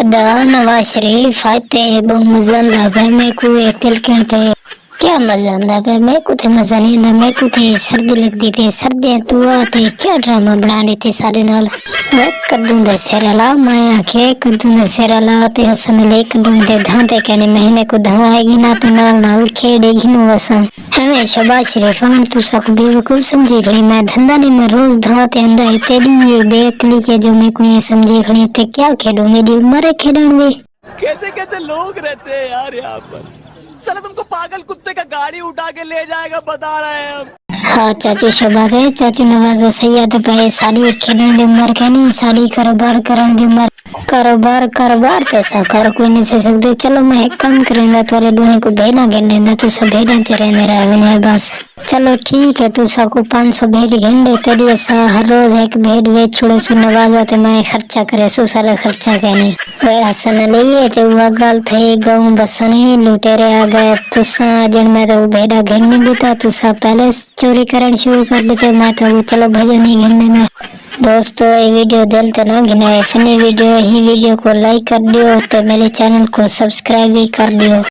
दा नवाज शरीफ आते बहुत मजा आंदा भाई मैं को तिलकन थे क्या मजा आंदा भाई मैं को थे मजा नहीं आंदा मैं को थे सर्दी लगदी पे सर्दी तू आते क्या ड्रामा बना लेते सारे नाल कद्दू दे सेरला मैं आखे कद्दू दे सेरला ते हसन ले कद्दू दे धांते कहने महीने को धवाएगी ना ते नाल नाल खेड़ेगी नु वसा हमें शबाज शरीफ हम तू सक बेवकूफ समझी गई मैं धंधा नहीं मैं रोज धाते अंदा तेरी ये बेअक्ली के जो मैं को ये समझी गई ते क्या खेलूं मेरी उम्र है खेलने में। कैसे कैसे लोग रहते हैं यार यहाँ पर। चलो तुमको पागल कुत्ते का गाड़ी उठा के ले जाएगा बता रहे हैं हम। हाँ चाचू शबाज है चाचू नवाज सैयद भाई साड़ी खेलने की उम्र के नहीं साड़ी कारोबार करने की उम्र कारोबार तो सब कर कोई नहीं से सकते। चलो मैं एक काम करेंगे तुम्हारे लोहे को भेड़ा गिन तू सब भेड़ा तेरे मेरा बस चलो ठीक है तू सबको 500 भेड़ घंटे तेरी ऐसा हर रोज एक भेड़ बेच छोड़े सो नवाजा ते मैं खर्चा करे सो सारा खर्चा कहनी वे हसन लिए ते वो गल थे गाँव बसने लुटेरे आ गए तुसा जिन में तो भेड़ा घिन नहीं देता तुसा पहले चोरी करना शुरू कर देते मैं तो चलो भजन ही घिनने में। दोस्तों ये वीडियो दिल तो ना घिनाए फनी वीडियो ही वीडियो को लाइक कर दियो तो मेरे चैनल को सब्सक्राइब भी कर दियो।